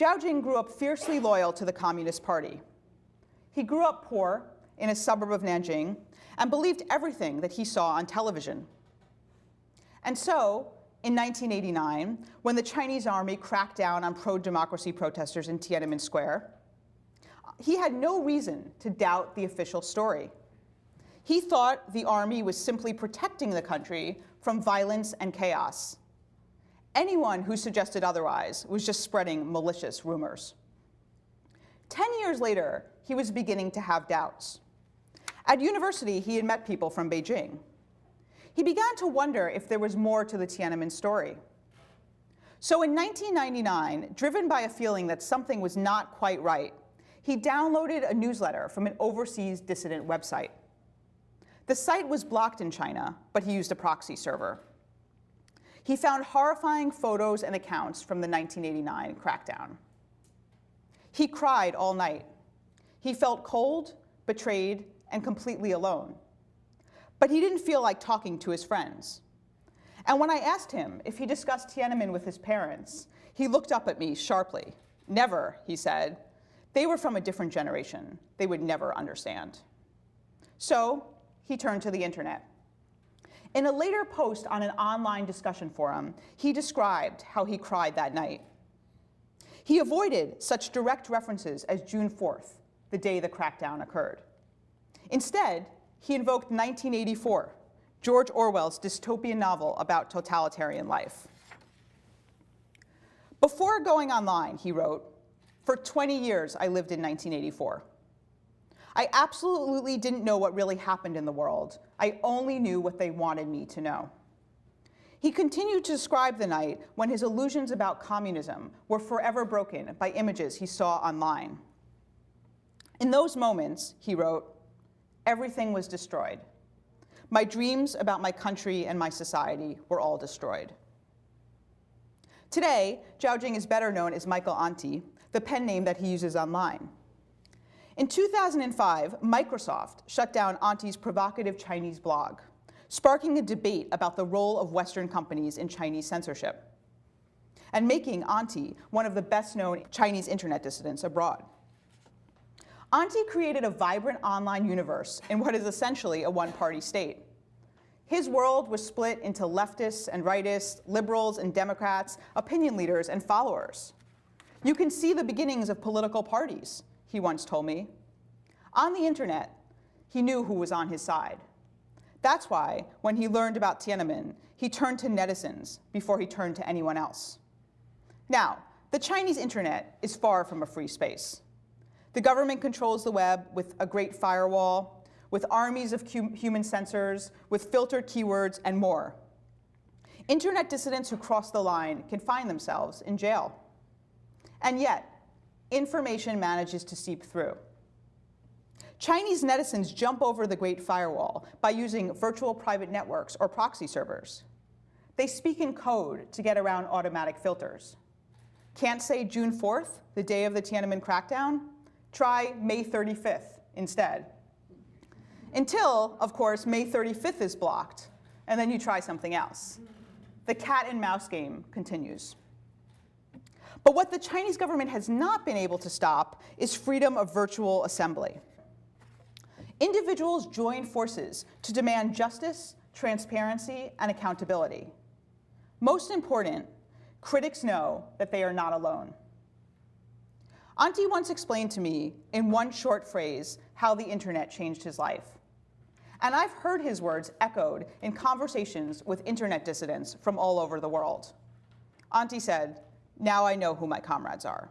Zhao grew up fiercely loyal to the Communist Party. He grew up poor in a suburb of Nanjing and believed everything that he saw on television. And so, in 1989, when the Chinese army cracked down on pro-democracy protesters in Tiananmen Square, he had no reason to doubt the official story. He thought the army was simply protecting the country from violence and chaos. Anyone who suggested otherwise was just spreading malicious rumors. 10 years later, he was beginning to have doubts. At university, he had met people from Beijing. He began to wonder if there was more to the Tiananmen story. So in 1999, driven by a feeling that something was not quite right, he downloaded a newsletter from an overseas dissident website. The site was blocked in China, but he used a proxy server. He found horrifying photos and accounts from the 1989 crackdown. He cried all night. He felt cold, betrayed, and completely alone. But he didn't feel like talking to his friends. And when I asked him if he discussed Tiananmen with his parents, he looked up at me sharply. Never, he said. They were from a different generation. They would never understand. So he turned to the internet. In a later post on an online discussion forum, he described how he cried that night. He avoided such direct references as June 4th, the day the crackdown occurred. Instead, he invoked 1984, George Orwell's dystopian novel about totalitarian life. Before going online, he wrote, "For 20 years, I lived in 1984. I absolutely didn't know what really happened in the world. I only knew what they wanted me to know." He continued to describe the night when his illusions about communism were forever broken by images he saw online. In those moments, he wrote, everything was destroyed. My dreams about my country and my society were all destroyed. Today, Zhao Jing is better known as Michael Anti, the pen name that he uses online. In 2005, Microsoft shut down Anti's provocative Chinese blog, sparking a debate about the role of Western companies in Chinese censorship, and making Anti one of the best-known Chinese internet dissidents abroad. Anti created a vibrant online universe in what is essentially a one-party state. His world was split into leftists and rightists, liberals and Democrats, opinion leaders and followers. You can see the beginnings of political parties, he once told me. On the internet, he knew who was on his side. That's why, when he learned about Tiananmen, he turned to netizens before he turned to anyone else. Now, the Chinese internet is far from a free space. The government controls the web with a great firewall, with armies of human censors, with filtered keywords, and more. Internet dissidents who cross the line can find themselves in jail. And yet, information manages to seep through. Chinese netizens jump over the Great Firewall by using virtual private networks or proxy servers. They speak in code to get around automatic filters. Can't say June 4th, the day of the Tiananmen crackdown? Try May 35th instead. Until, of course, May 35th is blocked, and then you try something else. The cat and mouse game continues. But what the Chinese government has not been able to stop is freedom of virtual assembly. Individuals join forces to demand justice, transparency, and accountability. Most important, critics know that they are not alone. Anti once explained to me, in one short phrase, how the internet changed his life. And I've heard his words echoed in conversations with internet dissidents from all over the world. Anti said, "Now I know who my comrades are."